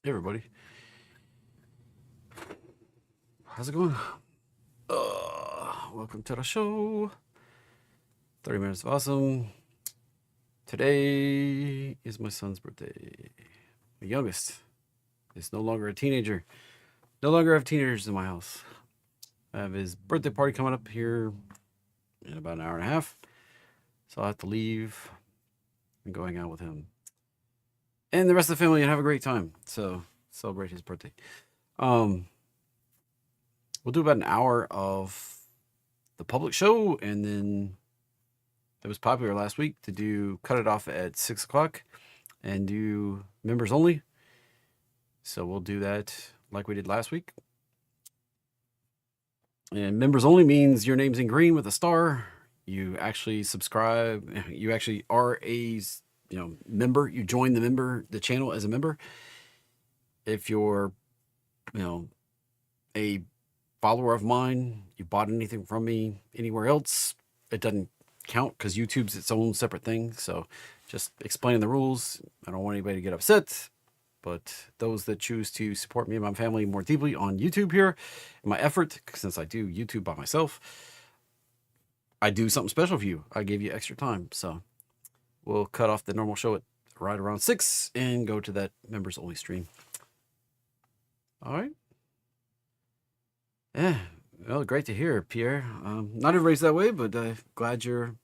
Hey everybody, how's it going? Welcome to the show. 30 minutes of awesome. Today is my son's birthday. My youngest is no longer a teenager. No longer have teenagers in my house. I have his birthday party coming up here in about an hour and a half, so I'll have to leave and go hang out with him and the rest of the family and have a great time. So celebrate his birthday. Um, we'll do about an hour of the public show, and then it was popular last week to cut it off at 6 o'clock and do members only. So we'll do that like we did last week. And members only means your name's in green with a star. You actually subscribe. You actually are a member. You join the channel as a member. If you're a follower of mine, you bought anything from me anywhere else, it doesn't count because YouTube's its own separate thing. So just explaining the rules. I don't want anybody to get upset, but those that choose to support me and my family more deeply on YouTube here, in my effort, since I do YouTube by myself, I do something special for you. I gave you extra time. So we'll cut off the normal show at right around 6 and go to that members only stream. All right. Yeah. Well, great to hear, Pierre. Not everybody's that way, but glad you're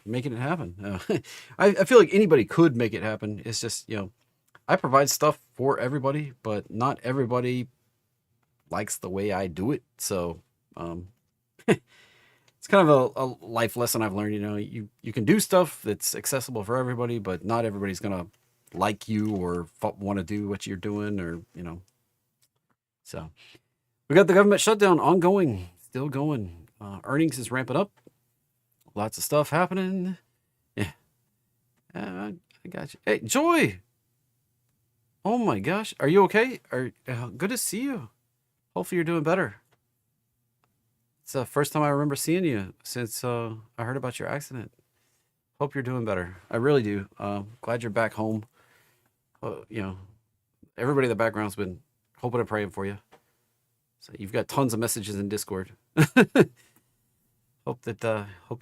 making it happen. I feel like anybody could make it happen. It's just I provide stuff for everybody, but not everybody likes the way I do it. So it's kind of a life lesson I've learned. You can do stuff that's accessible for everybody, but not everybody's gonna like you or want to do what you're doing, or So we got the government shutdown ongoing, still going. Earnings is ramping up. Lots of stuff happening. Yeah. I got you. Hey, Joy. Oh my gosh. Are you okay? Good to see you. Hopefully you're doing better. It's the first time I remember seeing you since I heard about your accident. Hope you're doing better. I really do. Glad you're back home. Everybody in the background's been hoping and praying for you. So you've got tons of messages in Discord. Hope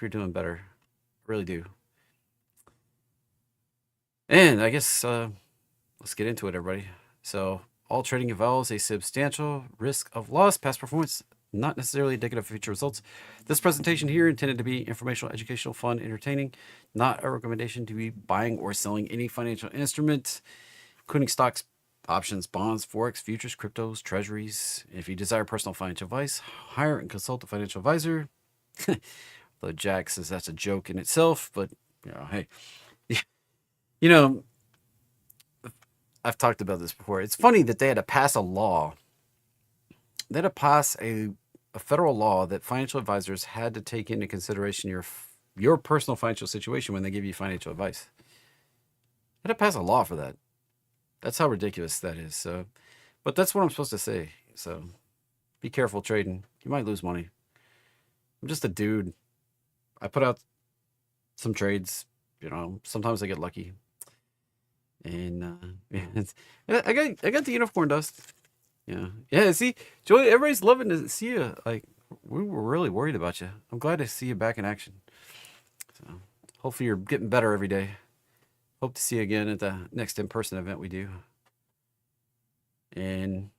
you're doing better. Really do. And I guess let's get into it, everybody. So all trading involves a substantial risk of loss. Past performance not necessarily indicative of future results. This presentation here intended to be informational, educational, fun, entertaining, not a recommendation to be buying or selling any financial instrument, including stocks, options, bonds, forex, futures, cryptos, treasuries. If you desire personal financial advice, hire and consult a financial advisor. Though Jack says that's a joke in itself, but hey, I've talked about this before. It's funny that they had to pass a law. They had to pass a federal law that financial advisors had to take into consideration your personal financial situation when they give you financial advice. They had to pass a law for that. That's how ridiculous that is. So, but that's what I'm supposed to say. So be careful trading. You might lose money. I'm just a dude. I put out some trades. Sometimes I get lucky. And I got the unicorn dust. Yeah. See, Joey, everybody's loving to see you. Like, we were really worried about you. I'm glad to see you back in action. So hopefully you're getting better every day. Hope to see you again at the next in-person event we do. And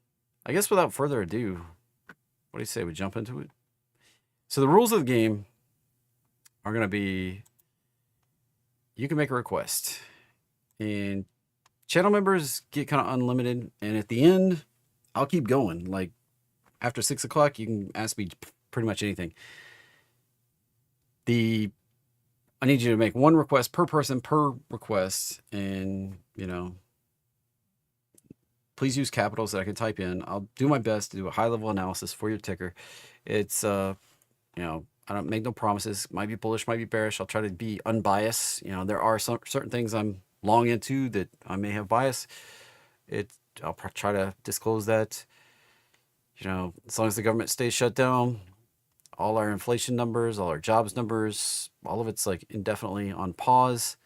I guess without further ado, what do you say we jump into it? So the rules of the game are going to be, you can make a request, and channel members get kind of unlimited. And at the end, I'll keep going. Like after 6 o'clock, you can ask me pretty much anything. I need you to make one request per person per request, and please use capitals that I can type in. I'll do my best to do a high level analysis for your ticker. It's I don't make no promises. Might be bullish, might be bearish. I'll try to be unbiased. There are some certain things I'm long into that I may have bias. I'll try to disclose that. As long as the government stays shut down, all our inflation numbers, all our jobs numbers, all of it's like indefinitely on pause.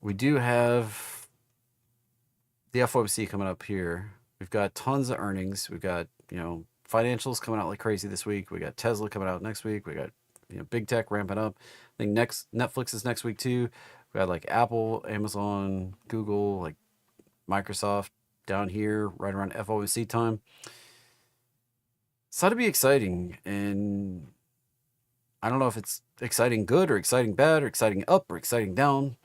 We do have the FOMC coming up here. We've got tons of earnings. We've got, financials coming out like crazy this week. We got Tesla coming out next week. We got, big tech ramping up. I think Netflix is next week too. We got like Apple, Amazon, Google, like Microsoft down here right around FOMC time. It's ought to be exciting, and I don't know if it's exciting good or exciting bad or exciting up or exciting down.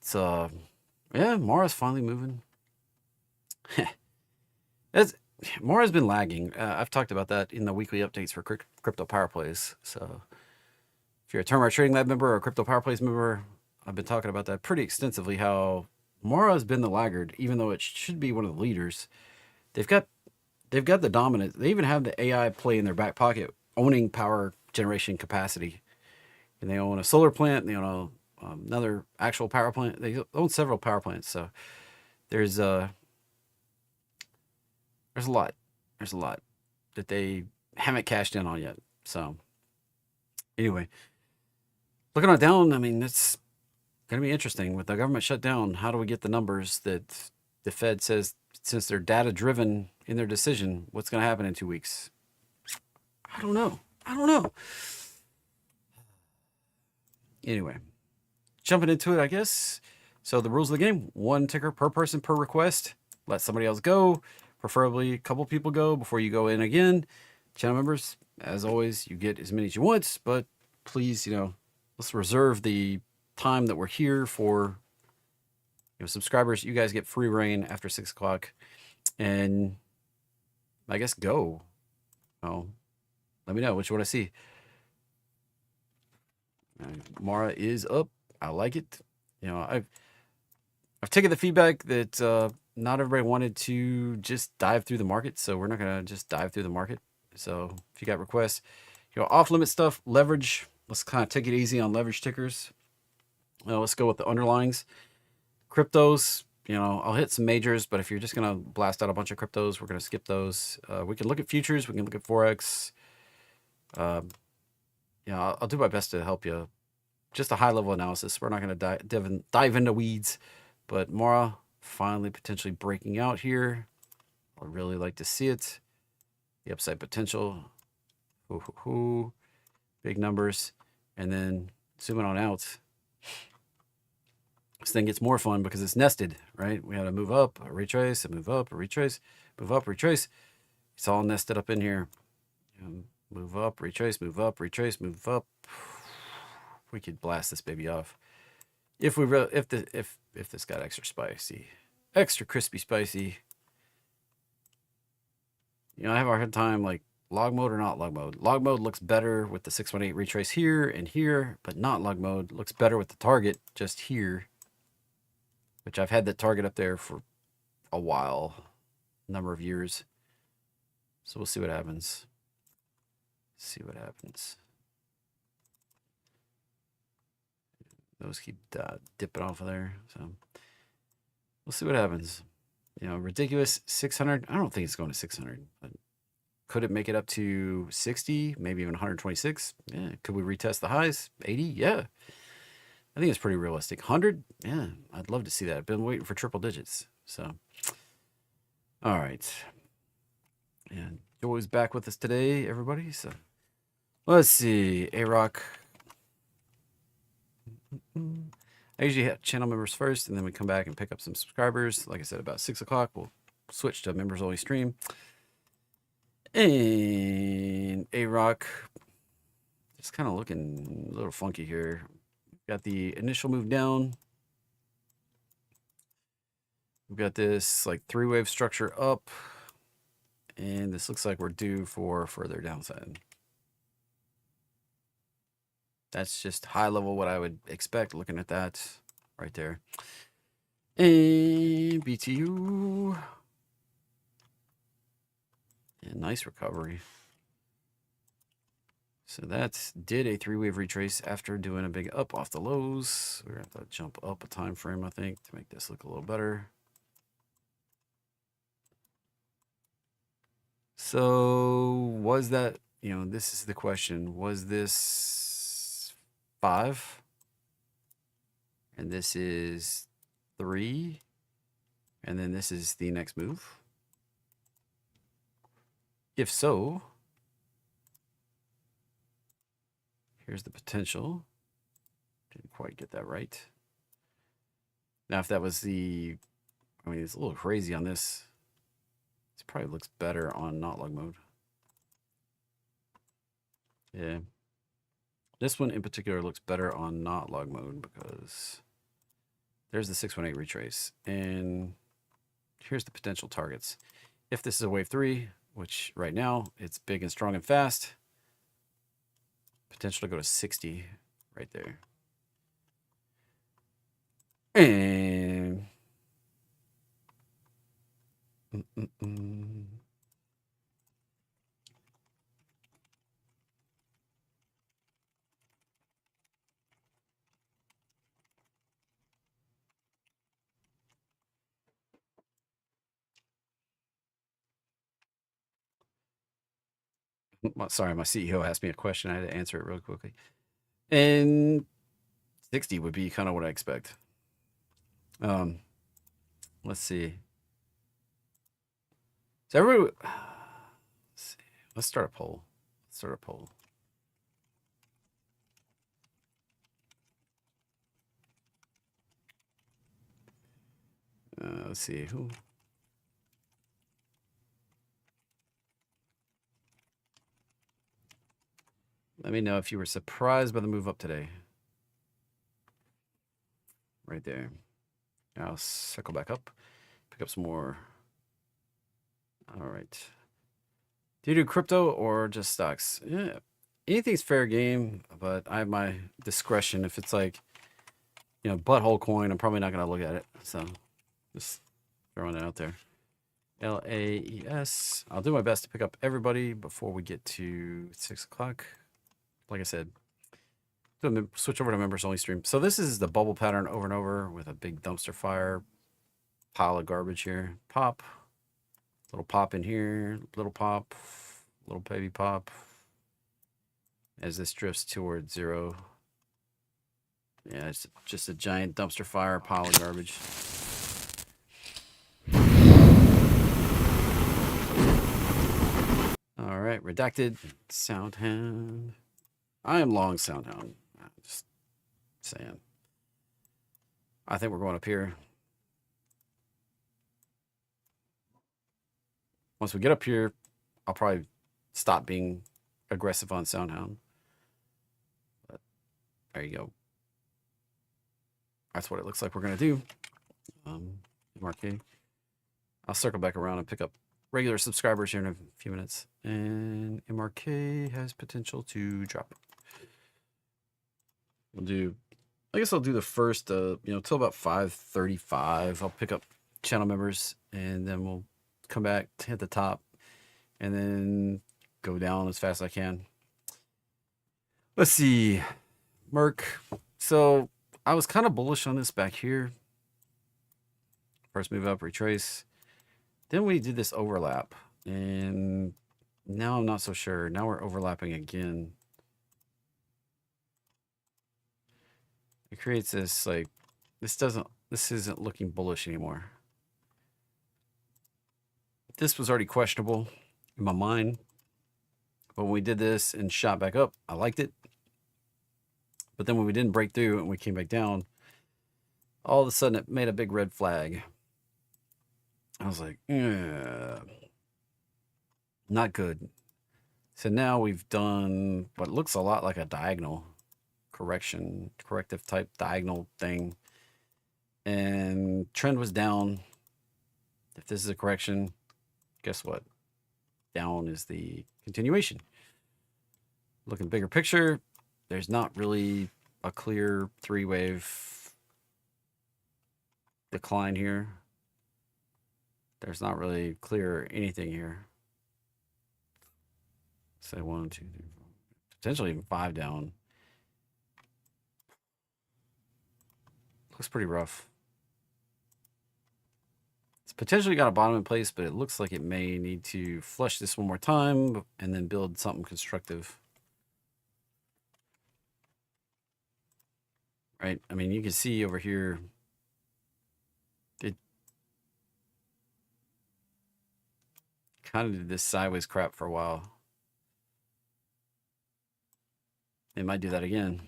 It's yeah, Mara's finally moving. Mara's been lagging. I've talked about that in the weekly updates for crypto power plays. So if you're a Turnmire Trading Lab member or a crypto power plays member, I've been talking about that pretty extensively. How Mara has been the laggard, even though it should be one of the leaders. They've got the dominant. They even have the AI play in their back pocket, owning power generation capacity, and they own a solar plant. They own another actual power plant. They own several power plants. So there's a lot. There's a lot that they haven't cashed in on yet. So anyway, looking on down, I mean, it's going to be interesting with the government shutdown. How do we get the numbers that the Fed says, since they're data driven in their decision, what's going to happen in 2 weeks? I don't know. Anyway, jumping into it, I guess. So the rules of the game: 1 ticker per person per request. Let somebody else go. Preferably a couple people go before you go in again. Channel members, as always, you get as many as you want, but please, let's reserve the time that we're here for subscribers. You guys get free reign after 6 o'clock, and I guess go. Oh, let me know what you want to see. Mara is up. I like it. I've taken the feedback that not everybody wanted to just dive through the market, so we're not gonna just dive through the market. So if you got requests, off limit stuff, leverage. Let's kind of take it easy on leverage tickers. Let's go with the underlyings. Cryptos, I'll hit some majors, but if you're just gonna blast out a bunch of cryptos, we're gonna skip those. We can look at futures. We can look at forex. I'll do my best to help you. Just a high level analysis. We're not going to dive into weeds, but Mara finally potentially breaking out here. I'd really like to see it. The upside potential. Big numbers. And then zooming on out. This thing gets more fun because it's nested, right? We had to move up, a retrace, a move up, a retrace, move up, retrace. It's all nested up in here. Move up, retrace, move up, retrace, move up. We could blast this baby off if this got extra spicy, extra crispy spicy. I have a hard time like log mode or not log mode. Log mode looks better with the 618 retrace here and here, but not log mode looks better with the target just here, which I've had that target up there for a while, number of years. So we'll see what happens. Those keep dipping off of there. So we'll see what happens. Ridiculous 600. I don't think it's going to 600. But could it make it up to 60, maybe even 126? Yeah. Could we retest the highs? 80? Yeah. I think it's pretty realistic. 100? Yeah. I'd love to see that. I've been waiting for triple digits. So, all right. And Joey's back with us today, everybody. So let's see. A-Rock. I usually have channel members first, and then we come back and pick up some subscribers. Like I said, about 6 o'clock, we'll switch to members only stream. And A-Rock, just kind of looking a little funky here. Got the initial move down. We've got this like 3-wave structure up, and this looks like we're due for further downside. That's just high level what I would expect looking at that right there. And BTU. Yeah, nice recovery. So that did a 3-wave retrace after doing a big up off the lows. We're going to have to jump up a time frame, I think, to make this look a little better. So was that, this is the question. Was this 5, and this is 3, And then this is the next move. If so, here's the potential. Didn't quite get that right. Now, if that was the, I mean, it's a little crazy on this. It probably looks better on not log mode. Yeah. This one in particular looks better on not log mode because there's the 618 retrace. And here's the potential targets. If this is a wave 3, which right now it's big and strong and fast, potential to go to 60 right there. And sorry, my CEO asked me a question. I had to answer it real quickly. And 60 would be kind of what I expect. Let's see. So everybody, let's start a poll. Let's see who. Let me know if you were surprised by the move up today. Right there. I'll circle back up, pick up some more. All right. Do you do crypto or just stocks? Yeah, anything's fair game, but I have my discretion. If it's like, you know, butthole coin, I'm probably not going to look at it. So just throwing it out there. LAES. I'll do my best to pick up everybody before we get to 6 o'clock. Like I said, switch over to members only stream. So this is the bubble pattern over and over with a big dumpster fire pile of garbage here. Pop, little pop in here, little pop, little baby pop. As this drifts towards 0. Yeah, it's just a giant dumpster fire pile of garbage. All right, redacted. Soundhound. I am long Soundhound. Just saying. I think we're going up here. Once we get up here, I'll probably stop being aggressive on Soundhound. But there you go. That's what it looks like we're going to do. MRK. I'll circle back around and pick up regular subscribers here in a few minutes. And MRK has potential to drop. We'll do, I guess I'll do the first, till about 5:35. I'll pick up channel members and then we'll come back, hit the top, and then go down as fast as I can. Let's see. Merc. So I was kind of bullish on this back here. First move up, retrace. Then we did this overlap. And now I'm not so sure. Now we're overlapping again. It creates this, like, this isn't looking bullish anymore. This was already questionable in my mind. But when we did this and shot back up, I liked it. But then when we didn't break through and we came back down, all of a sudden it made a big red flag. I was like, not good. So now we've done what looks a lot like a diagonal corrective type diagonal thing. And trend was down. If this is a correction, guess what? Down is the continuation. Looking bigger picture, there's not really a clear 3-wave decline here. There's not really clear anything here. Say 1, 2, 3, 4, potentially even 5 down. Looks pretty rough. It's potentially got a bottom in place, but it looks like it may need to flush this one more time and then build something constructive. Right? I mean, you can see over here, kind of did this sideways crap for a while. It might do that again.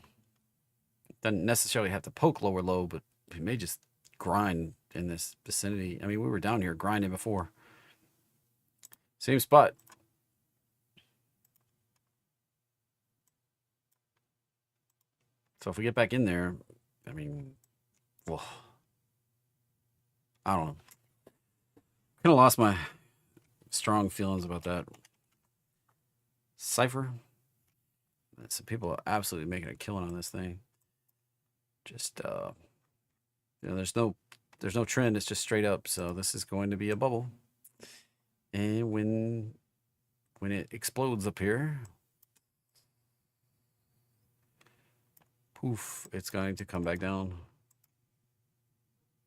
Doesn't necessarily have to poke lower low, but it may just grind in this vicinity. I mean, we were down here grinding before. Same spot. So if we get back in there, I mean, well, I don't know. Kind of lost my strong feelings about that. Cypher. Some people are absolutely making a killing on this thing. Just you know, there's no trend. It's just straight up. So this is going to be a bubble. And when it explodes up here, poof, it's going to come back down.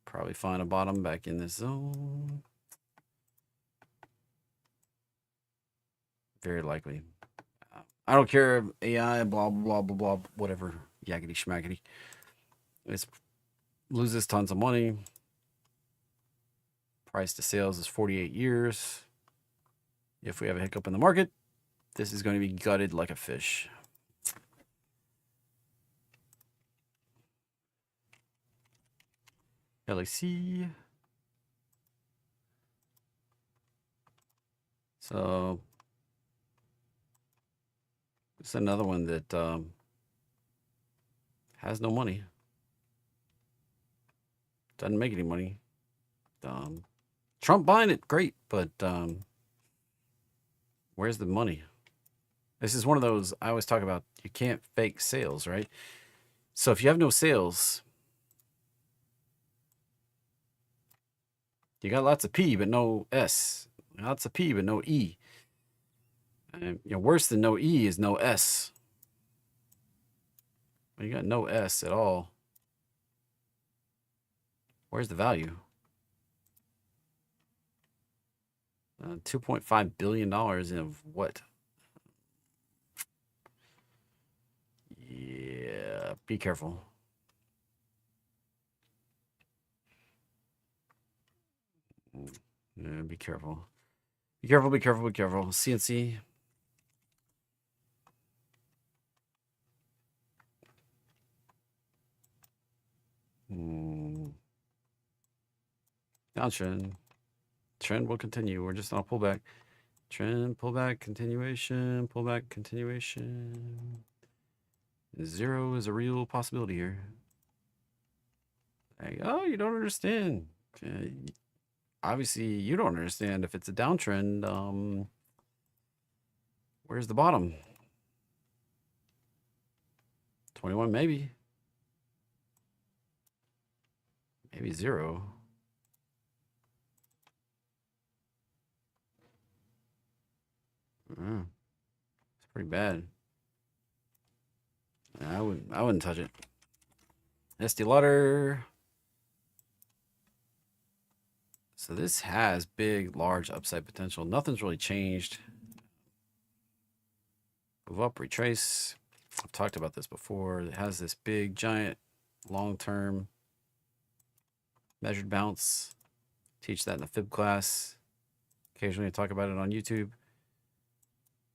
Probably find a bottom back in this zone. Very likely. I don't care if AI, blah, blah, blah, blah, whatever, yakety schmackety. It loses tons of money. Price to sales is 48 years. If we have a hiccup in the market, this is going to be gutted like a fish. LAC. So it's another one that has no money. Doesn't make any money. Trump buying it, great, but where's the money? This is one of those I always talk about. You can't fake sales, right? So if you have no sales, you got lots of P but no S. Lots of P but no E. And, you know, worse than no E is no S. When you got no S at all, where's the value? $2.5 billion of what? Yeah, be careful. Yeah, be careful. Be careful, be careful, be careful. CNC. Downtrend. Trend will continue. We're just on a pullback. Trend, pullback, continuation, pullback, continuation. Zero is a real possibility here. Like, oh, you don't understand. Obviously, you don't understand if it's a downtrend. Where's the bottom? 21, maybe. Maybe zero. It's pretty bad. I wouldn't touch it. Estee Lauder. So this has big, large upside potential. Nothing's really changed. Move up, retrace. I've talked about this before. It has this big, giant, long-term measured bounce. Teach that in the fib class. Occasionally I talk about it on YouTube.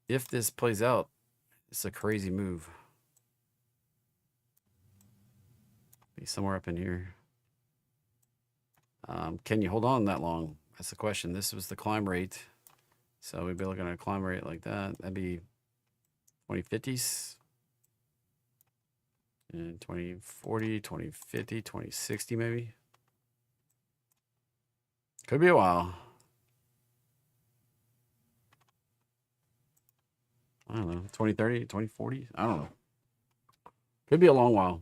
If this plays out, it's a crazy move. Be somewhere up in here. Can you hold on that long? That's the question. This was the climb rate. So we'd be looking at a climb rate like that. That'd be 2050s. And 2040, 2050, 2060 maybe. Could be a while. I don't know. 2030, 2040? I don't know. Could be a long while.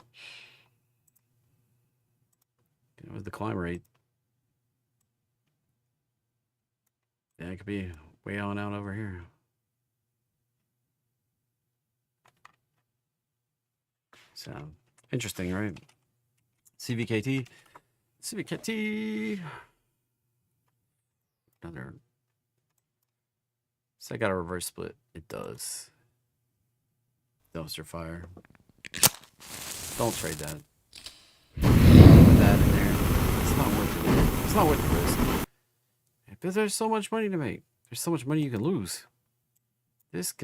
It was the climb rate. Yeah, it could be way on out over here. So, interesting, right? CVKT. CVKT. Another. So I got a reverse split. It does. Dumpster fire. Don't trade that. Put that in there. It's not worth it. It's not worth the risk. Because there's so much money to make. There's so much money you can lose. This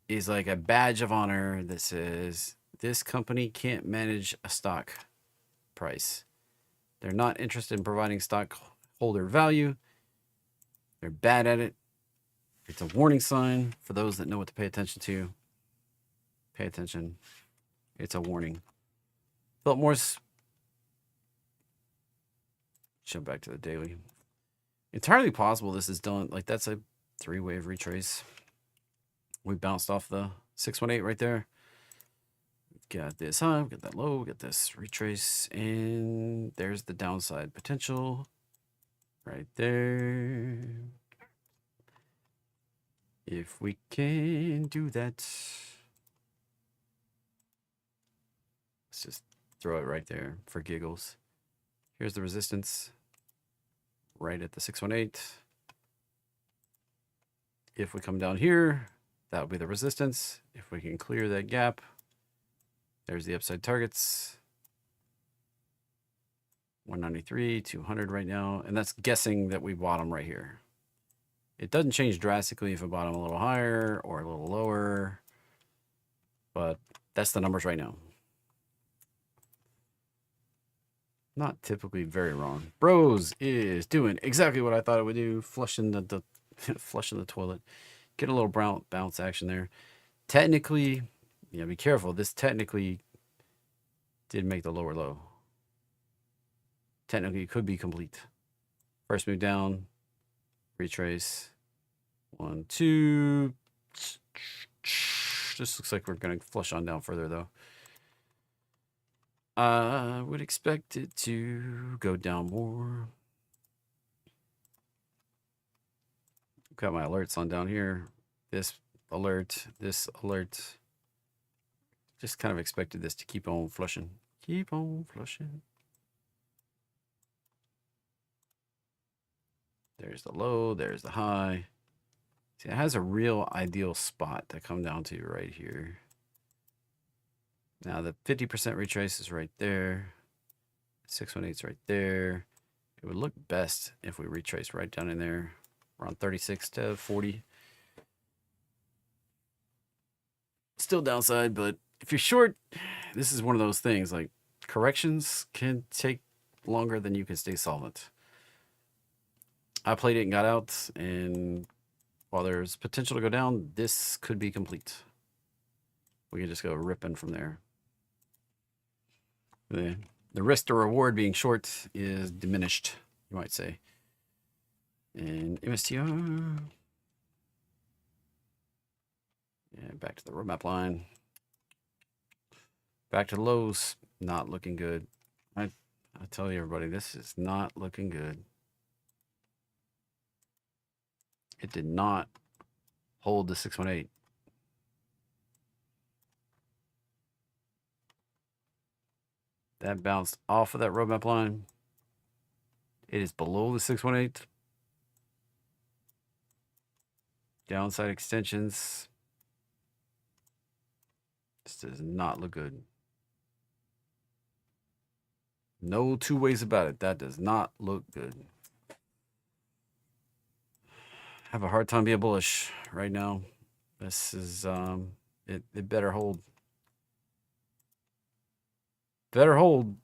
is like a badge of honor that says this company can't manage a stock price. They're not interested in providing stockholder value. They're bad at it. It's a warning sign for those that know what to pay attention to. Pay attention. It's a warning. Philip Morris. Jump back to the daily. Entirely possible this is done. Like, that's a 3-wave retrace. We bounced off the 618 right there. Got this high, got that low, got this retrace, and there's the downside potential right there. If we can do that, let's just throw it right there for giggles. Here's the resistance right at the 618. If we come down here, that would be the resistance. If we can clear that gap, there's the upside targets. 193, 200 right now. And that's guessing that we bottom right here. It doesn't change drastically if we bottom a little higher or a little lower. But that's the numbers right now. Not typically very wrong. Bros is doing exactly what I thought it would do. Flushing the flushing the toilet. Get a little bounce action there. Technically, yeah, be careful. This technically did make the lower low. Technically, it could be complete. First move down, retrace. 1, 2. Just looks like we're going to flush on down further, though. I would expect it to go down more. Got my alerts on down here. This alert, this alert. Just kind of expected this to keep on flushing. Keep on flushing. There's the low, there's the high. See, it has a real ideal spot to come down to right here. Now the 50% retrace is right there. 618 is right there. It would look best if we retrace right down in there, around 36 to 40. Still downside, but if you're short, this is one of those things, like corrections can take longer than you can stay solvent. I played it and got out, and while there's potential to go down, this could be complete. We can just go ripping from there. The risk to reward being short is diminished, you might say. And MSTR. Yeah, back to the roadmap line. Back to the lows. Not looking good. I tell you, everybody, this is not looking good. It did not hold the 618. That bounced off of that roadmap line. It is below the 618. Downside extensions. This does not look good. No two ways about it. That does not look good. Have a hard time being bullish right now. This is it better hold. Better hold.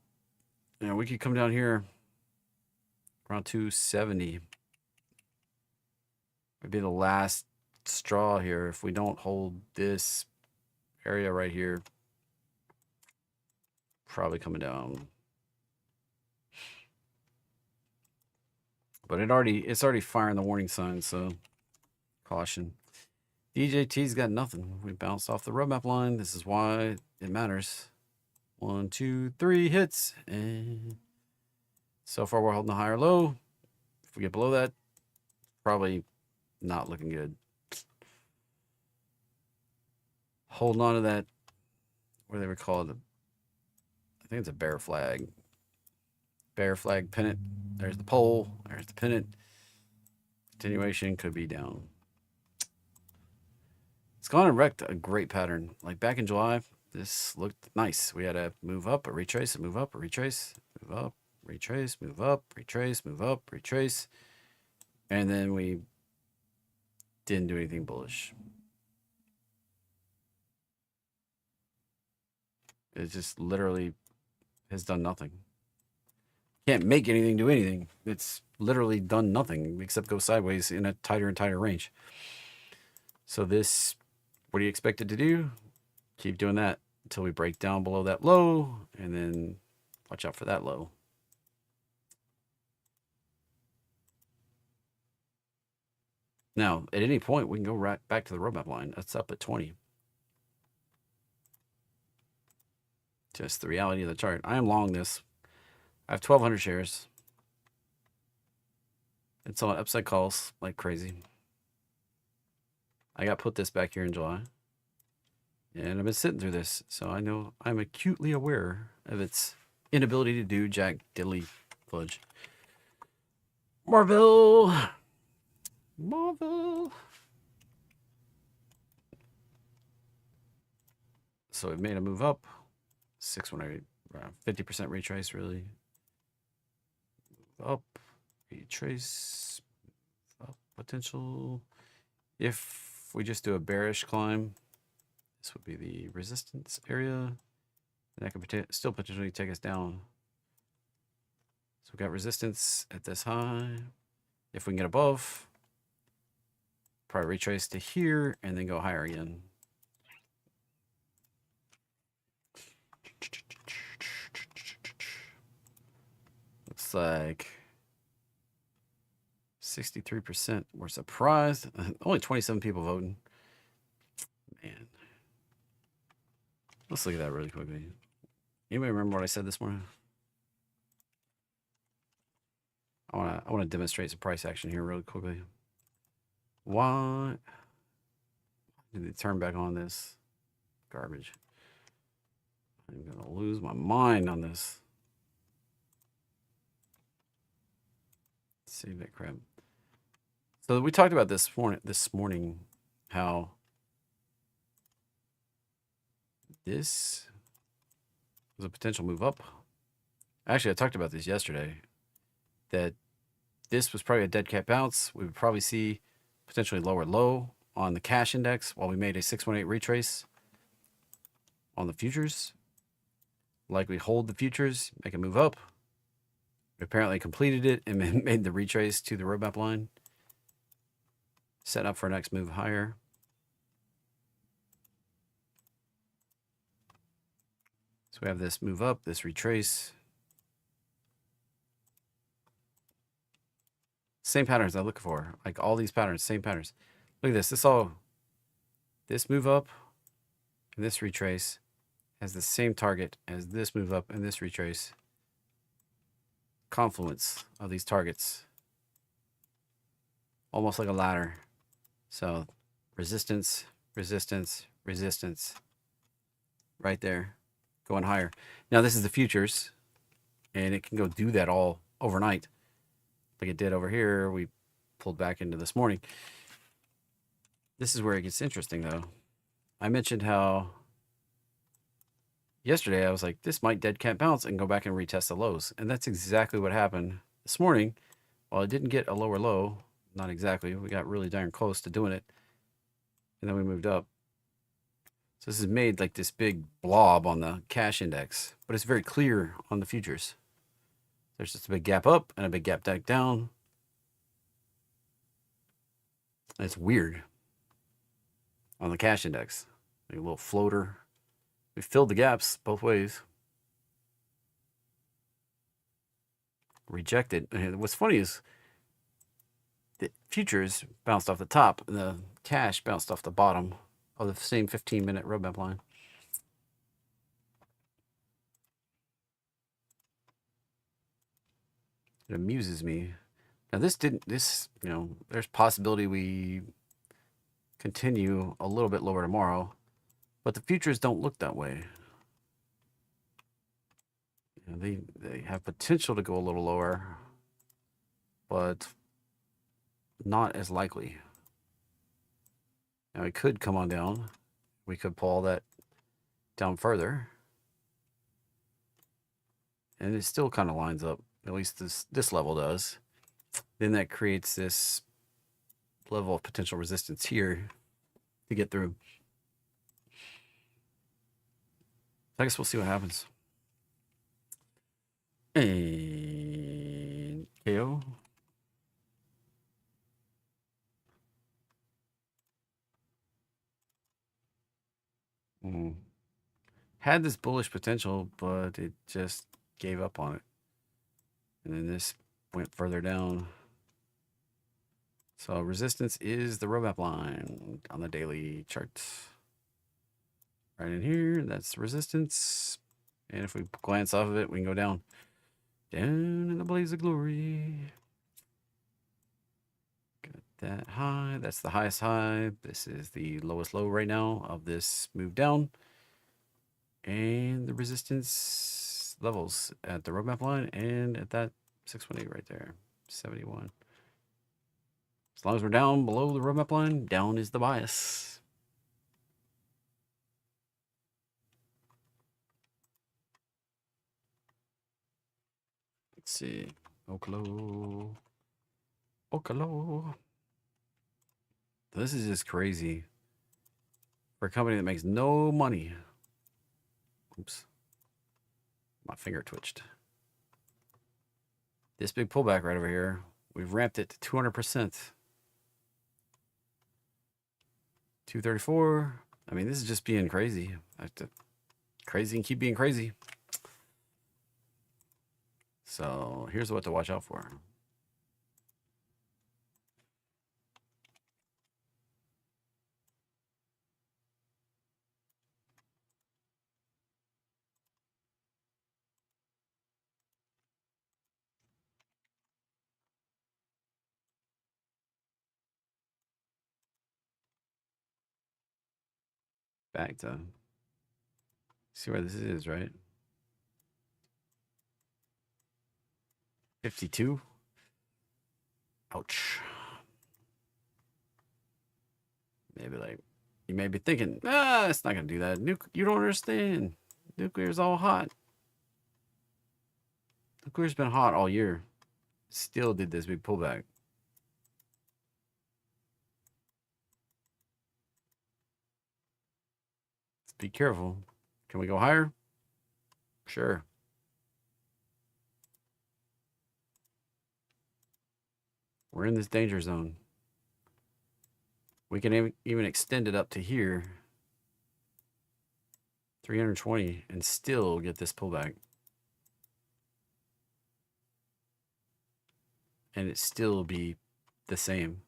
You know, we could come down here around 270. Would be the last straw here if we don't hold this area right here. Probably coming down. But it's already firing the warning sign, so caution. DJT's got nothing. We bounced off the roadmap line. This is why it matters. 1, 2, 3 hits, and so far we're holding a higher low. If we get below that, probably not looking good. Holding on to that, what do they would call it? I think it's a bear flag. Bear flag pennant. There's the pole. There's the pennant. Continuation could be down. It's gone and wrecked a great pattern. Like back in July, this looked nice. We had a move up, a retrace, a move up, a retrace, move up, retrace, move up, retrace, move up, retrace. And then we didn't do anything bullish. It just literally has done nothing. Can't make anything do anything. It's literally done nothing except go sideways in a tighter and tighter range. So this, what do you expect it to do? Keep doing that until we break down below that low, and then watch out for that low. Now, at any point, we can go right back to the roadmap line. That's up at 20. Just the reality of the chart. I am long this. I have 1,200 shares. It's on upside calls like crazy. I got put this back here in July. And I've been sitting through this, so I know I'm acutely aware of its inability to do jack diddly fudge. Marvel. So it made a move up. 618, 50% retrace, really. Move up, retrace, up potential. If we just do a bearish climb, this would be the resistance area. And that could still potentially take us down. So we got resistance at this high. If we can get above, probably retrace to here and then go higher again. Looks like 63% were surprised. Only 27 people voting. Man. Let's look at that really quickly. Anybody remember what I said this morning? I want to demonstrate some price action here really quickly. Why did they turn back on this garbage? I'm gonna lose my mind on this. Save that crap. So we talked about this morning, how this was a potential move up. Actually, I talked about this yesterday, that this was probably a dead cat bounce. We would probably see potentially lower low on the cash index while we made a 618 retrace on the futures. Likely hold the futures, make a move up. We apparently completed it and made the retrace to the roadmap line. Set up for our next move higher. So we have this move up, this retrace. Same patterns I'm looking for. Like all these patterns, same patterns. Look at this. This move up and this retrace has the same target as this move up and this retrace. Confluence of these targets. Almost like a ladder. So resistance, resistance, resistance. Right there. Going higher. Now this is the futures. And it can go do that all overnight. Like it did over here. We pulled back into this morning. This is where it gets interesting though. I mentioned how yesterday I was like, this might dead cat bounce and go back and retest the lows. And that's exactly what happened this morning. While it didn't get a lower low, not exactly, we got really darn close to doing it. And then we moved up. So this is made like this big blob on the cash index, but it's very clear on the futures. There's just a big gap up and a big gap back down. And it's weird on the cash index. Like a little floater. We filled the gaps both ways. Rejected. And what's funny is the futures bounced off the top and the cash bounced off the bottom of the same 15-minute roadmap line. It amuses me. Now there's possibility we continue a little bit lower tomorrow, but the futures don't look that way. They have potential to go a little lower, but not as likely. Now it could come on down. We could pull that down further. And it still kind of lines up. At least this level does. Then that creates this level of potential resistance here to get through. I guess we'll see what happens. And KO. Had this bullish potential, but it just gave up on it. And then this went further down. So resistance is the roadmap line on the daily chart. Right in here, that's resistance. And if we glance off of it, we can go down. Down in the blaze of glory. Got that high. That's the highest high. This is the lowest low right now of this move down. And the resistance levels at the roadmap line and at that 618 right there, 71. As long as we're down below the roadmap line, down is the bias. Let's see. Okalo. This is just crazy. For a company that makes no money. Oops. My finger twitched. This big pullback right over here, we've ramped it to 200%. 234. I mean, this is just being crazy. I have to crazy and keep being crazy. So here's what to watch out for. Back to see where this is, right? 52. Ouch. Maybe like you may be thinking, it's not gonna do that. You don't understand. Nuclear's all hot. Nuclear's been hot all year. Still did this big pullback. Let's be careful. Can we go higher? Sure. We're in this danger zone. We can even extend it up to here. 320 and still get this pullback. And it still be the same.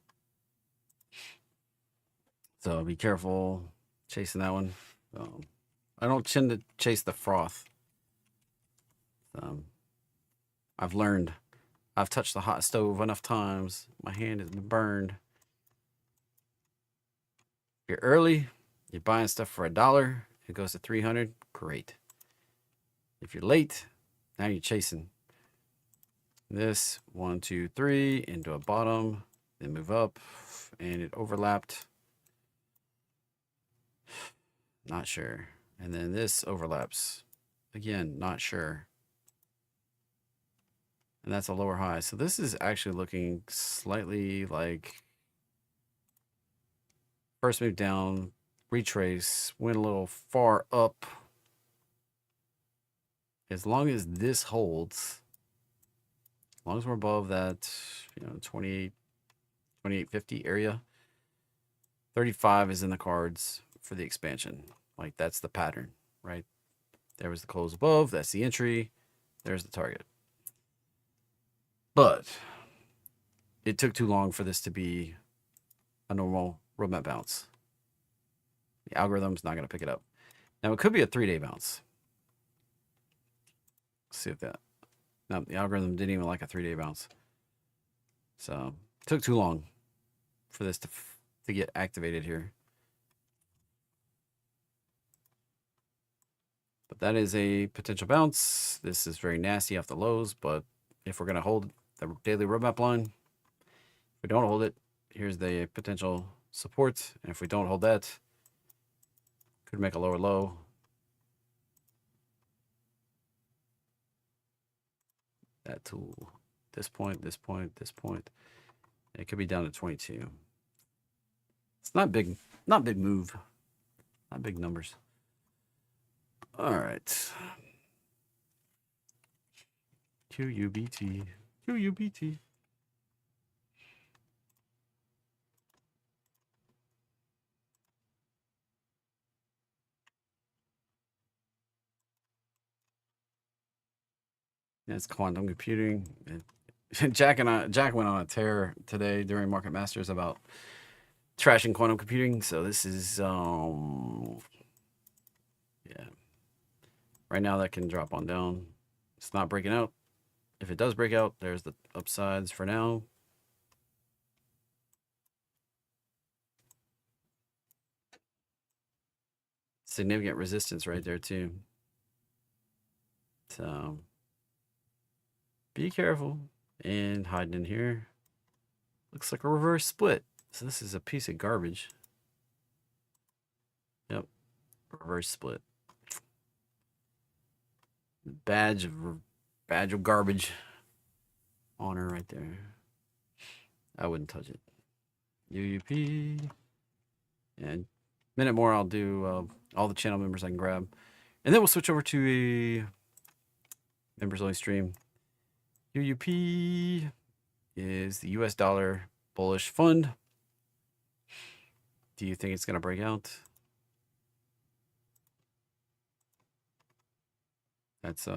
So be careful chasing that one. I don't tend to chase the froth. I've learned. I've touched the hot stove enough times. My hand has been burned. If you're early, you're buying stuff for $1. It goes to 300. Great. If you're late, now you're chasing. This 1, 2, 3 into a bottom, then move up, and it overlapped. Not sure. And then this overlaps. Again, not sure. And that's a lower high. So this is actually looking slightly like first move down, retrace, went a little far up. As long as this holds, as long as we're above that, 2850 area, 35 is in the cards for the expansion. Like that's the pattern, right? There was the close above. That's the entry. There's the target. But it took too long for this to be a normal roadmap bounce. The algorithm's not going to pick it up. Now, it could be a 3-day bounce. Let's see if that. No, the algorithm didn't even like a 3-day bounce. So it took too long for this to get activated here. But that is a potential bounce. This is very nasty off the lows, but if we're going to hold the daily roadmap line, if we don't hold it, here's the potential support. And if we don't hold that, could make a lower low. that tool. This point, this point, this point. It could be down to 22. It's not big move. Not big numbers. All right. QUBT. QUBT. It's quantum computing. Jack went on a tear today during Market Masters about trashing quantum computing. So this is yeah. Right now that can drop on down. It's not breaking out. If it does break out, there's the upsides for now. Significant resistance right there too. So be careful. And hiding in here. Looks like a reverse split. So this is a piece of garbage. Yep. Reverse split. Badge of garbage on her right there. I wouldn't touch it. UUP. And minute more, I'll do all the channel members I can grab. And then we'll switch over to a members only stream. UUP is the US dollar bullish fund. Do you think it's going to break out? That's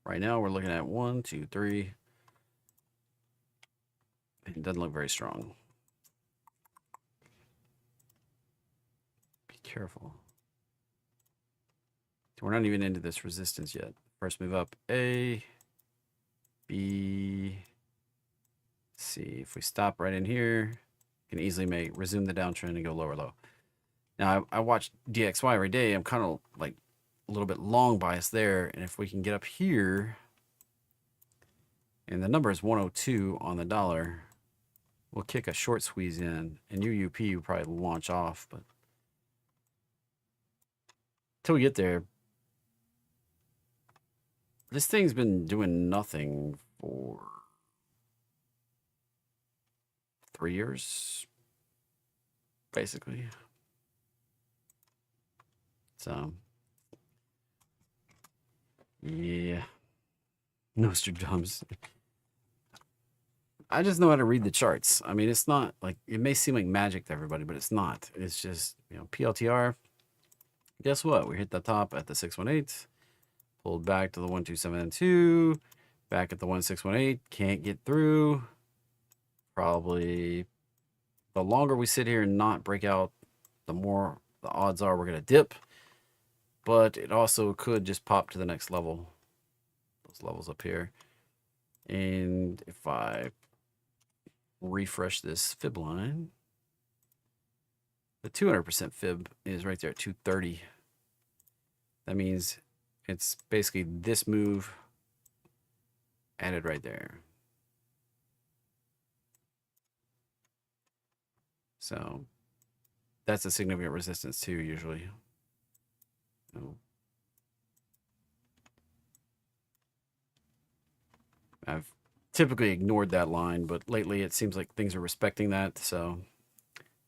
right now we're looking at 1, 2, 3. It doesn't look very strong. Be careful. We're not even into this resistance yet. First move up, A, B, C. If we stop right in here, we can easily resume the downtrend and go lower low. Now I watch DXY every day. I'm kind of like a little bit long biased there, and if we can get up here, and the number is 102 on the dollar, we'll kick a short squeeze in, and UUP will probably launch off, but until we get there, this thing's been doing nothing for 3 years, basically. So, yeah. Nostradamus. I just know how to read the charts. I mean, it's not like, it may seem like magic to everybody, but it's not. It's just, you know, PLTR. Guess what? We hit the top at the 618, pulled back to the 127.2, back at the 1618, can't get through. Probably the longer we sit here and not break out, the more the odds are we're going to dip. But it also could just pop to the next level. Those levels up here. And if I refresh this fib line, the 200% fib is right there at 230. That means it's basically this move added right there. So that's a significant resistance too, usually. So I've typically ignored that line, but lately it seems like things are respecting that. So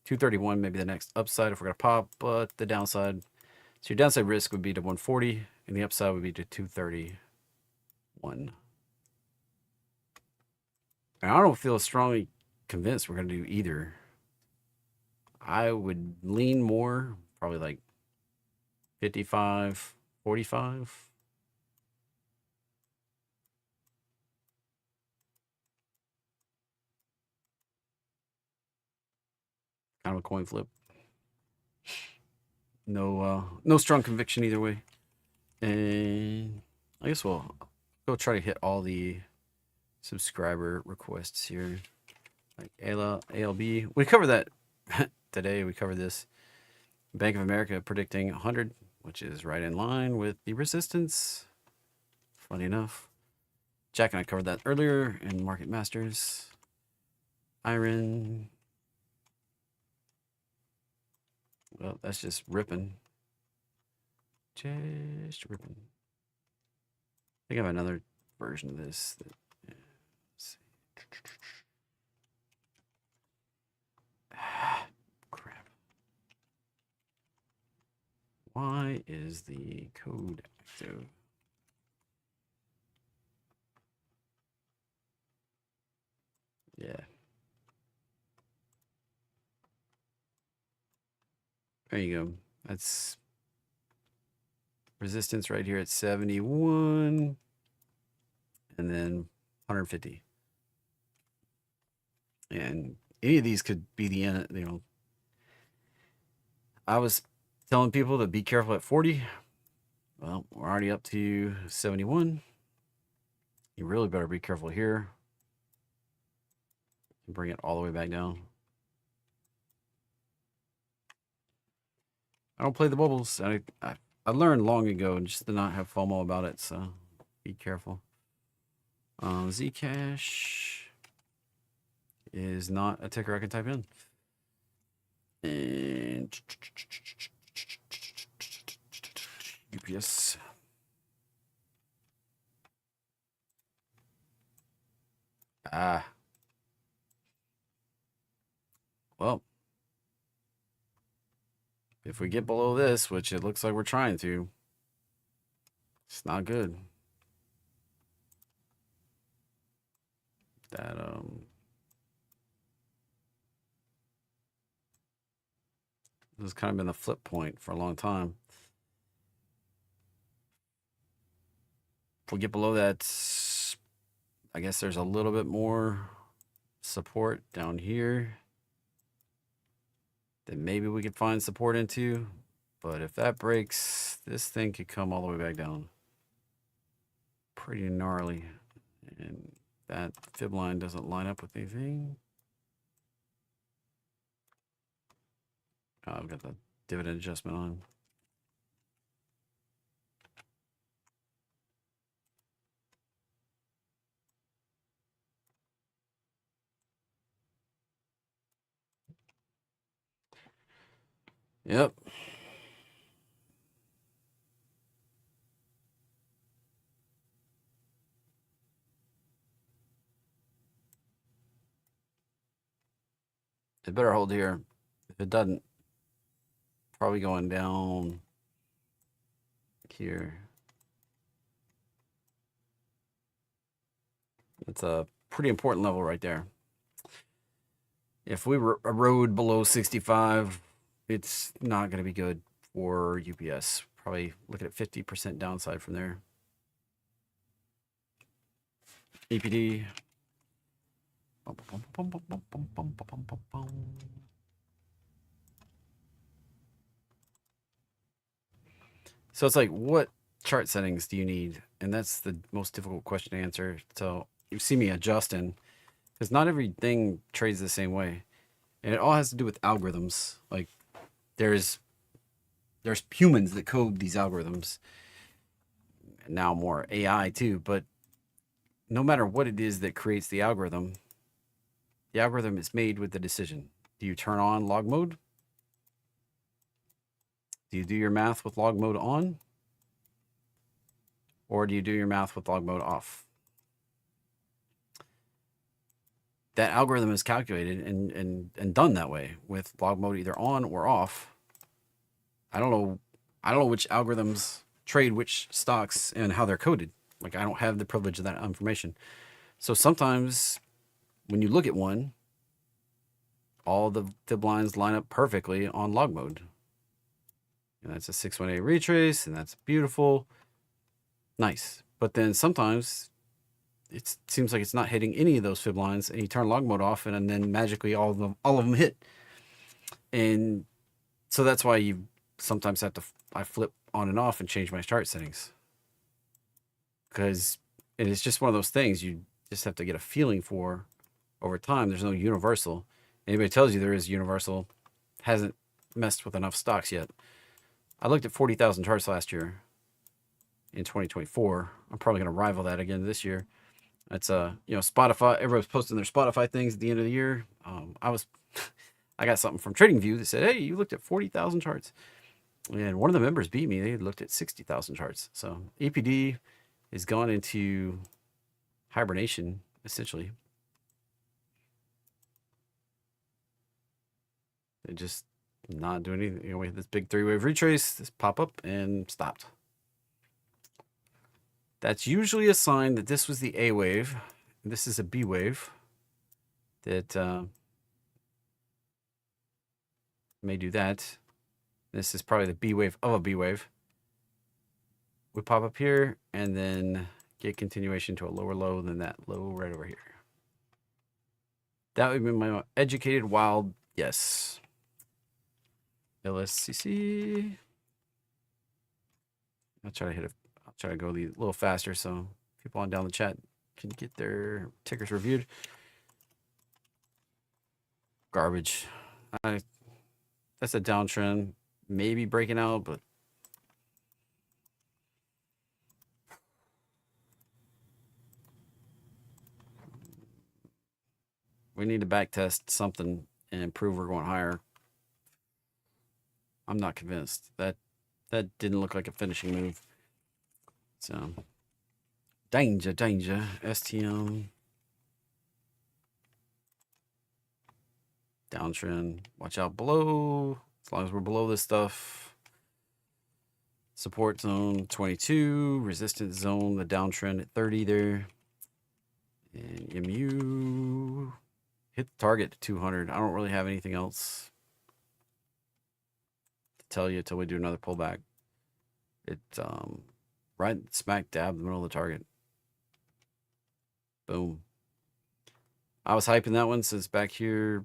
231 maybe the next upside if we're going to pop, but the downside, so your downside risk would be to 140 and the upside would be to 231. And I don't feel strongly convinced we're going to do either. I would lean more, probably like 55, 45. Kind of a coin flip. No strong conviction either way. And I guess we'll go try to hit all the subscriber requests here. Like ALB. We covered that today. We covered this. Bank of America predicting 100, which is right in line with the resistance. Funny enough. Jack and I covered that earlier in Market Masters. Iron. Well, that's just ripping. Just ripping. I think I have another version of this. Crap. Why is the code active? Yeah. There you go. That's resistance right here at 71 and then 150. And any of these could be the end, you know. I was telling people to be careful at 40. Well, we're already up to 71. You really better be careful here. Bring it all the way back down. I don't play the bubbles. I learned long ago just to not have FOMO about it, so be careful. Zcash is not a ticker I can type in. And UPS. Well, if we get below this, which it looks like we're trying to, it's not good. That this has kind of been the flip point for a long time. If we get below that, I guess there's a little bit more support down here that maybe we could find support into. But if that breaks, this thing could come all the way back down. Pretty gnarly. And that fib line doesn't line up with anything. Oh, I've got the dividend adjustment on. Yep. It better hold here. If it doesn't, probably going down here. That's a pretty important level right there. If we erode below 65, it's not going to be good for UPS. Probably looking at 50% downside from there. EPD. So it's like, what chart settings do you need? And that's the most difficult question to answer. So you see me adjusting, because not everything trades the same way. And it all has to do with algorithms. Like there's humans that code these algorithms. And now more AI too. But no matter what it is that creates the algorithm is made with the decision. Do you turn on log mode? Do you do your math with log mode on? Or do you do your math with log mode off? That algorithm is calculated and done that way with log mode either on or off. I don't know which algorithms trade which stocks and how they're coded. Like I don't have the privilege of that information. So sometimes when you look at one, all the fib lines line up perfectly on log mode. And that's a 618 retrace, and that's beautiful. Nice. But then sometimes it seems like it's not hitting any of those fib lines, and you turn log mode off, and then magically all of them hit. And so that's why you sometimes have to, I flip on and off and change my chart settings. Because it's just one of those things you just have to get a feeling for over time. There's no universal. Anybody tells you there is universal hasn't messed with enough stocks yet. I looked at 40,000 charts last year in 2024. I'm probably going to rival that again this year. That's Spotify. Everybody's posting their Spotify things at the end of the year. I got something from TradingView that said, "Hey, you looked at 40,000 charts," and one of the members beat me. They looked at 60,000 charts. So EPD is gone into hibernation, essentially. They just not doing anything. You know, we had this big 3-wave retrace, this pop up and stopped. That's usually a sign that this was the A wave. This is a B wave that may do that. This is probably the B wave of a B wave. We pop up here and then get continuation to a lower low than that low right over here. That would be my educated wild yes. LSCC. I'll try to go a little faster so people on down the chat can get their tickers reviewed. Garbage. That's a downtrend, maybe breaking out, but we need to back test something and prove we're going higher. I'm not convinced. That didn't look like a finishing move. So danger, danger. STM. Downtrend. Watch out below. As long as we're below this stuff. Support zone 22. Resistance zone, the downtrend at 30 there. And MU. Hit the target to 200. I don't really have anything else to tell you until we do another pullback. It right smack dab in the middle of the target. Boom. I was hyping that one since back here.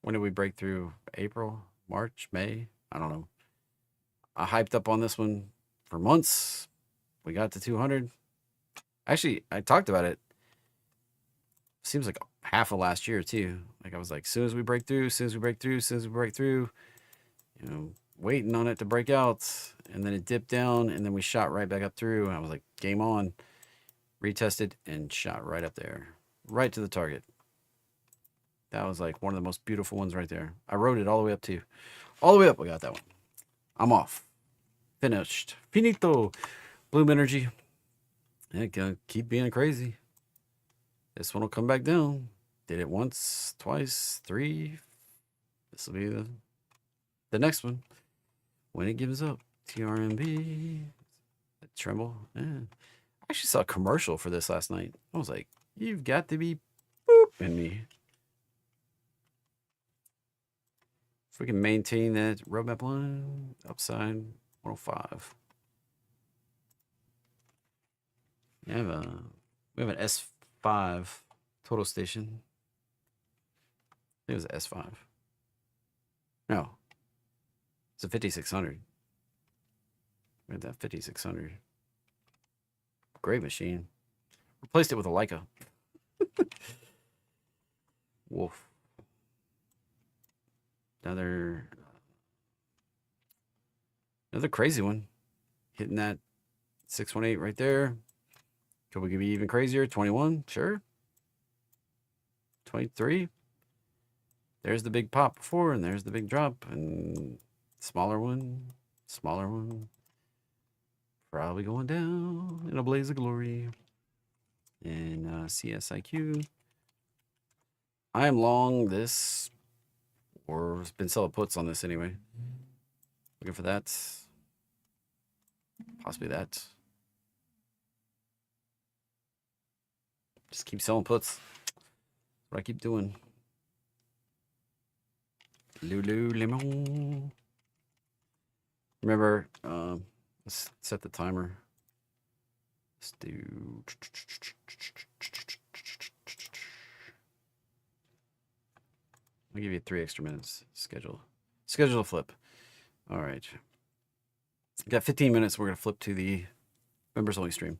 When did we break through? April, March, May? I don't know. I hyped up on this one for months. We got to 200. Actually, I talked about it. Seems like half of last year too. Like I was like, as soon as we break through, as soon as we break through, as soon as we break through, you know, waiting on it to break out. And then it dipped down and then we shot right back up through. And I was like, game on. Retested and shot right up there. Right to the target. That was like one of the most beautiful ones right there. I rode it all the way up to. All the way up, we got that one. I'm off. Finished. Finito. Bloom energy. Yeah, gonna keep being crazy. This one will come back down. Did it once, twice, 3. This will be the next one. When it gives up. TRMB. Tremble. Yeah. I actually saw a commercial for this last night. I was like, you've got to be booping me. If we can maintain that roadmap line, upside 105. We have an S5 total station. I think it was an S5. No. It's a 5600. We had that 5600. Great machine. Replaced it with a Leica. Wolf. Another crazy one. Hitting that 618 right there. Could we be even crazier? 21, sure. 23. There's the big pop before, and there's the big drop, and smaller one. Probably going down in a blaze of glory. And CSIQ. I am long this, or been selling puts on this anyway. Looking for that. Possibly that. Just keep selling puts. That's what I keep doing. Lululemon. Remember, let's set the timer. Let's do. I'll give you 3 extra minutes. Schedule a flip. All right. We've got 15 minutes. We're going to flip to the members only stream.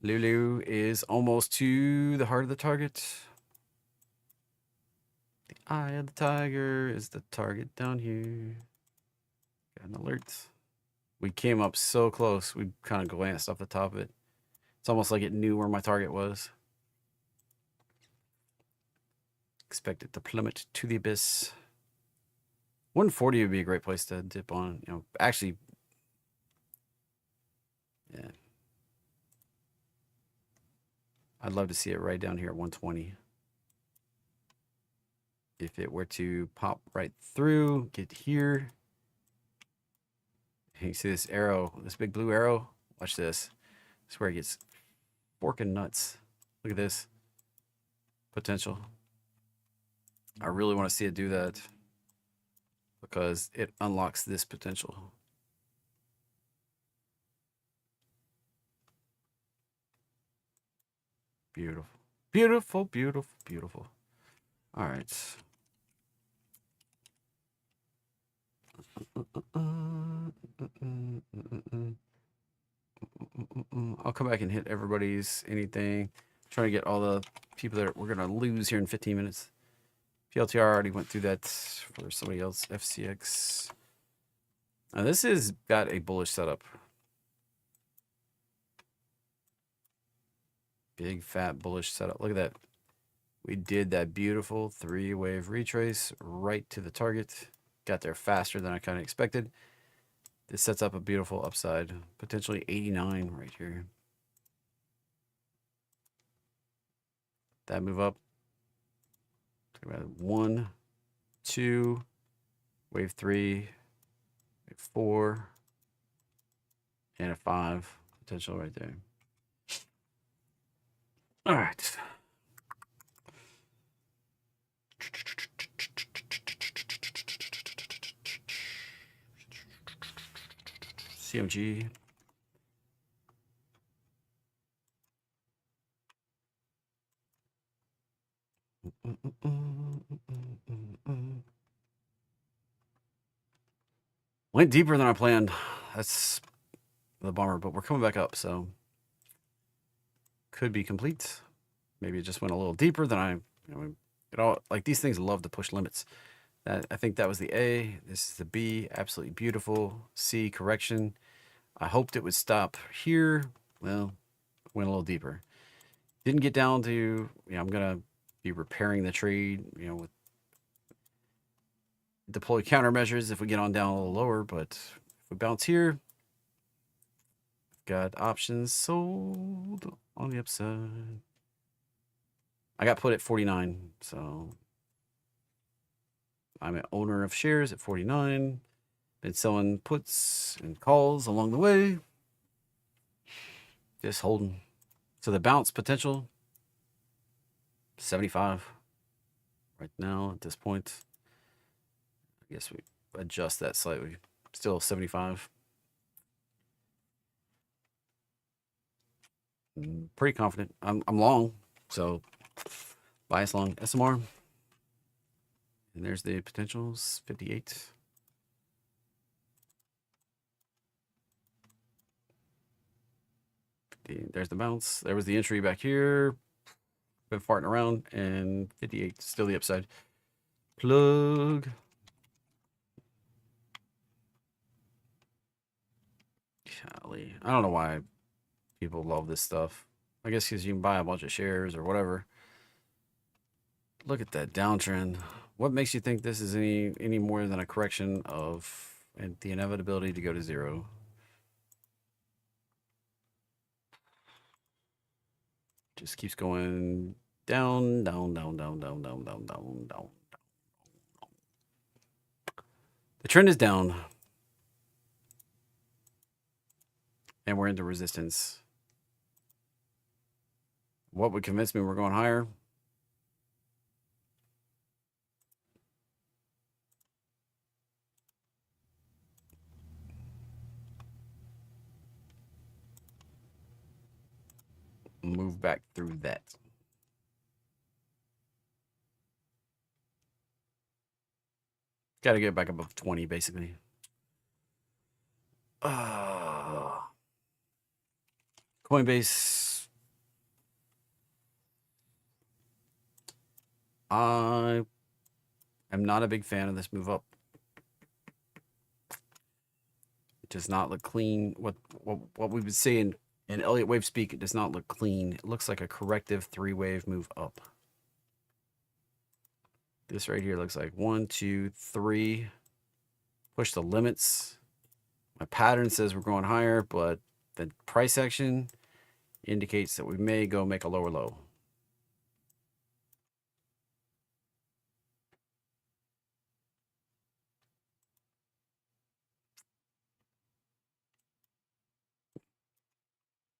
Lulu is almost to the heart of the target. The eye of the tiger is the target down here. Got an alert. We came up so close. We kind of glanced off the top of it. It's almost like it knew where my target was. Expect it to plummet to the abyss. 140 would be a great place to dip on. You know, actually, yeah. I'd love to see it right down here at 120. If it were to pop right through, get here. You see this arrow, this big blue arrow? Watch this. This is where it gets forking nuts. Look at this potential. I really want to see it do that because it unlocks this potential. Beautiful. Beautiful, beautiful, beautiful. All right. I'll come back and hit everybody's anything. Trying to get all the people that we're going to lose here in 15 minutes. PLTR already went through that for somebody else. FCX. Now this has got a bullish setup. Big fat bullish setup. Look at that. We did that beautiful 3-wave retrace right to the target. Got there faster than I kind of expected. This sets up a beautiful upside. Potentially 89 right here. That move up. 1, 2, wave 3, wave 4, and a 5 potential right there. All right. CMG. Went deeper than I planned. That's the bummer, but we're coming back up, so could be complete. Maybe it just went a little deeper than I, it all, like these things love to push limits. I think that was the A. This is the B. Absolutely beautiful. C, correction. I hoped it would stop here. Well, went a little deeper. Didn't get down to, I'm going to be repairing the trade, with deploy countermeasures if we get on down a little lower. But if we bounce here, got options sold on the upside. I got put at 49, so I'm an owner of shares at 49. Been selling puts and calls along the way. Just holding. So the bounce potential, 75 right now at this point. I guess we adjust that slightly. Still 75. Pretty confident. I'm long, so bias long SMR. And there's the potentials, 58. There's the bounce. There was the entry back here. Been farting around, and 58, still the upside. Plug. Golly. I don't know why people love this stuff. I guess because you can buy a bunch of shares or whatever. Look at that downtrend. What makes you think this is any more than a correction of the inevitability to go to zero? Just keeps going down, down, down, down, down, down, down, down, down. The trend is down. And we're into resistance. What would convince me we're going higher? Move back through that. Got to get back above 20, basically. Coinbase. I am not a big fan of this move up. It does not look clean. What we've been saying in Elliott wave speak, it does not look clean. It looks like a corrective 3-wave move up. This right here looks like 1, 2, 3. Push the limits. My pattern says we're going higher, but the price action indicates that we may go make a lower low.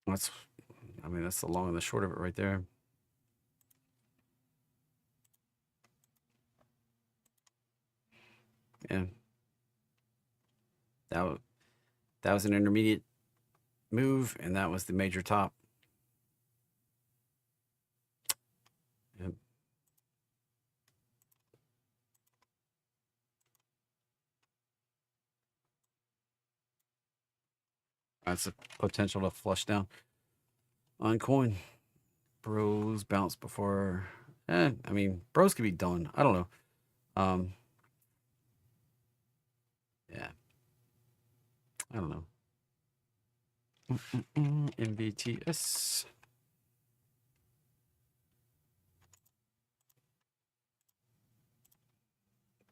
That's, I mean, that's the long and the short of it right there. Yeah. That was an intermediate move, and that was the major top. Yep. That's a potential to flush down on coin. Bros bounce before. I mean, bros could be done. I don't know. Yeah. I don't know. MVTS.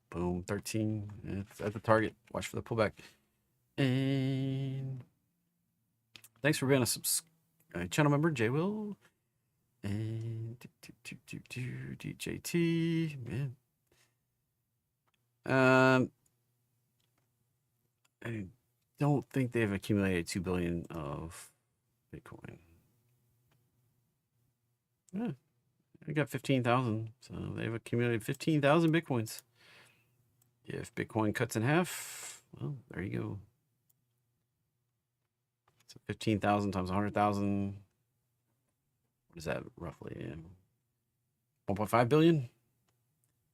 Boom, 13. It's at the target. Watch for the pullback. And thanks for being a channel member, J Will. And DJT, man. I don't think they've accumulated 2 billion of Bitcoin. Yeah, they got 15,000, so they've accumulated 15,000 Bitcoins. If Bitcoin cuts in half, well, there you go. So 15,000 times 100,000. What is that roughly? Yeah. 1.5 billion.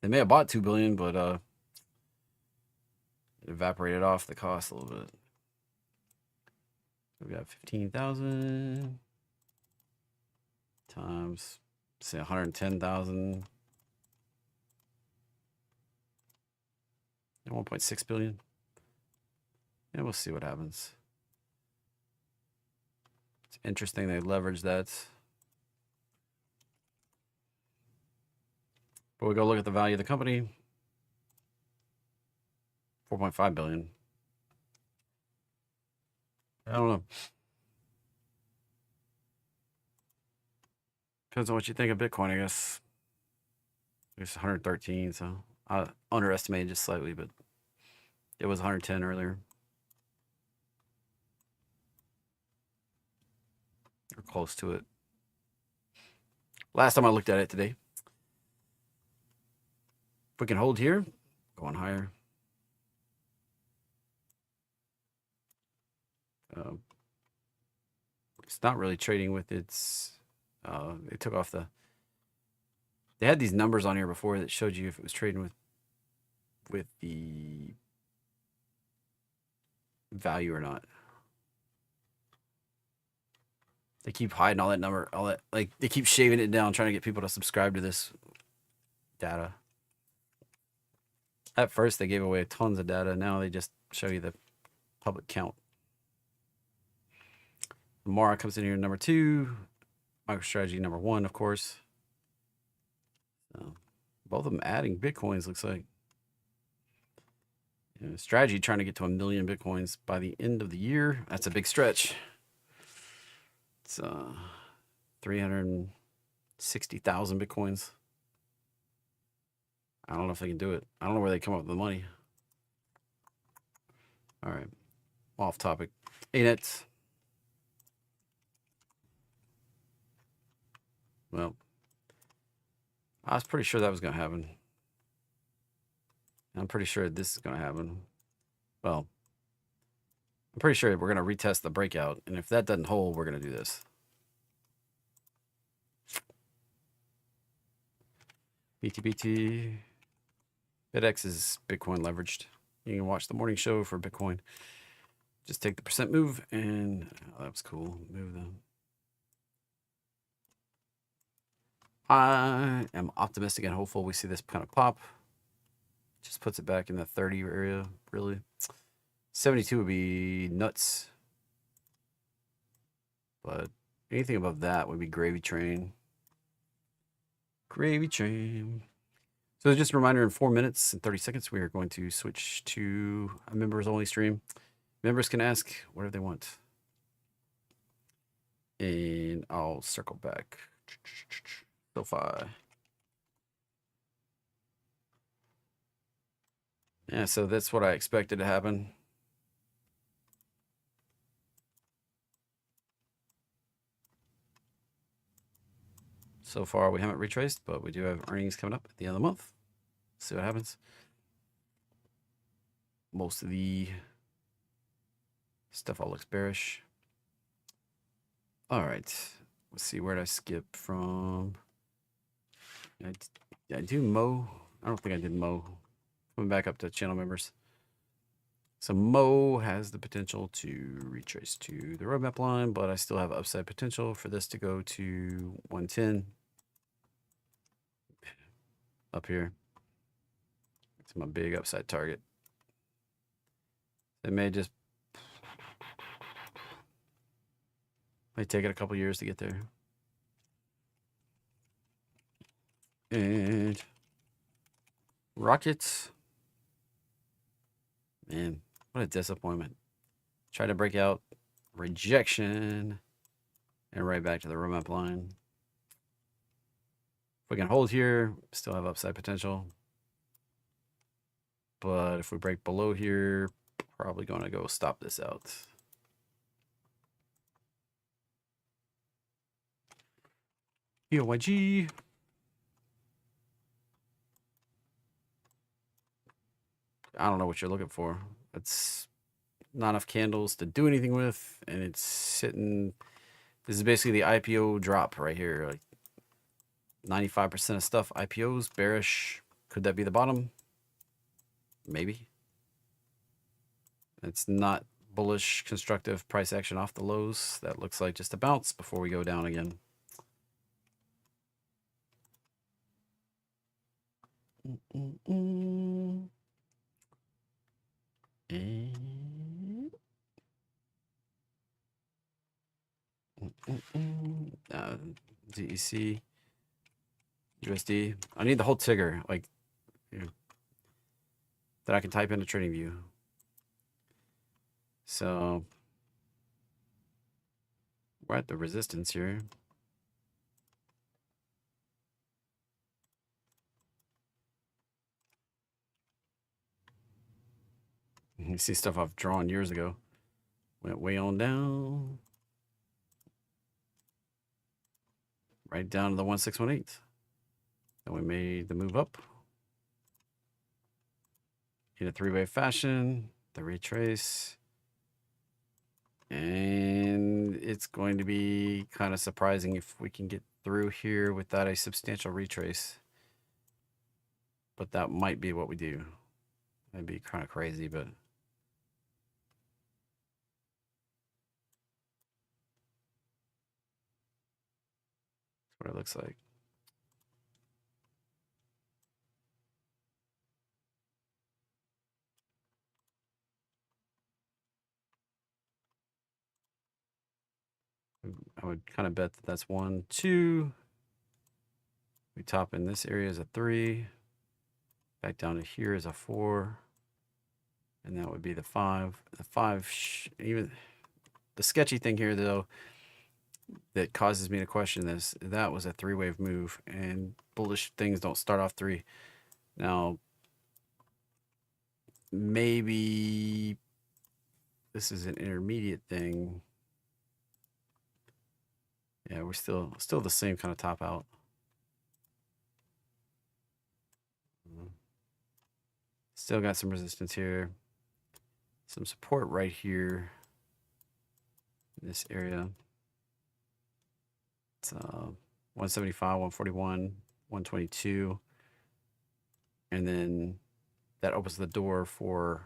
They may have bought 2 billion, but it evaporated off the cost a little bit. We got 15,000 times, say 110,000. 1.6 billion. And we'll see what happens. It's interesting they leverage that. But we go look at the value of the company. 4.5 billion. I don't know. Depends on what you think of Bitcoin, I guess. It's 113, so I underestimated just slightly, but it was 110 earlier. Or close to it. Last time I looked at it today. If we can hold here, going higher. It's not really trading with its. They took off the. They had these numbers on here before that showed you if it was trading with the value or not. They keep hiding all that number, all that, like they keep shaving it down, trying to get people to subscribe to this data. At first, they gave away tons of data. Now they just show you the public count. Mara comes in here number 2. MicroStrategy number 1, of course. So both of them adding Bitcoins, looks like. You know, strategy trying to get to 1 million Bitcoins by the end of the year. That's a big stretch. It's 360,000 Bitcoins. I don't know if they can do it. I don't know where they come up with the money. All right. Off topic. ANET. Well, I was pretty sure that was going to happen. I'm pretty sure this is going to happen. Well, I'm pretty sure we're going to retest the breakout. And if that doesn't hold, we're going to do this. BTBT. BitX is Bitcoin leveraged. You can watch the morning show for Bitcoin. Just take the percent move, and oh, that was cool. Move them. I am optimistic and hopeful we see this kind of pop. Just puts it back in the 30 area, really. 72 would be nuts. But anything above that would be gravy train. Gravy train. So just a reminder, in 4 minutes and 30 seconds, we are going to switch to a members only stream. Members can ask whatever they want. And I'll circle back. SoFi. Yeah, so that's what I expected to happen. So far, we haven't retraced, but we do have earnings coming up at the end of the month. See what happens. Most of the stuff all looks bearish. All right. Let's see, where did I skip from? Did I do Mo? I don't think I did Mo. Coming back up to channel members. So Mo has the potential to retrace to the roadmap line, but I still have upside potential for this to go to 110 up here. It's my big upside target. It may take it a couple years to get there. And Rockets. Man, what a disappointment. Try to break out, rejection, and right back to the roadmap line. If we can hold here, still have upside potential. But if we break below here, probably going to go stop this out. EOYG. I don't know what you're looking for. It's not enough candles to do anything with, and it's sitting. This is basically the IPO drop right here. Like 95% of stuff IPOs bearish. Could that be the bottom? Maybe. It's not bullish, constructive price action off the lows. That looks like just a bounce before we go down again. And DEC, USD. I need the whole ticker, like, you know, that I can type into TradingView. So we're at the resistance here. You see stuff I've drawn years ago. Went way on down. Right down to the 1618. Then we made the move up. In a three-way fashion. The retrace. And it's going to be kind of surprising if we can get through here without a substantial retrace. But that might be what we do. That'd be kind of crazy, but that's what it looks like. I would kind of bet that that's 1, 2. We top in this area is a 3. Back down to here is a 4. And that would be the 5. The 5, even the sketchy thing here, though, that causes me to question this, that was a 3-wave move, and bullish things don't start off 3. Now, maybe this is an intermediate thing. Yeah, we're still the same kind of top out. Still got some resistance here. Some support right here in this area. It's 175, 141, 122. And then that opens the door for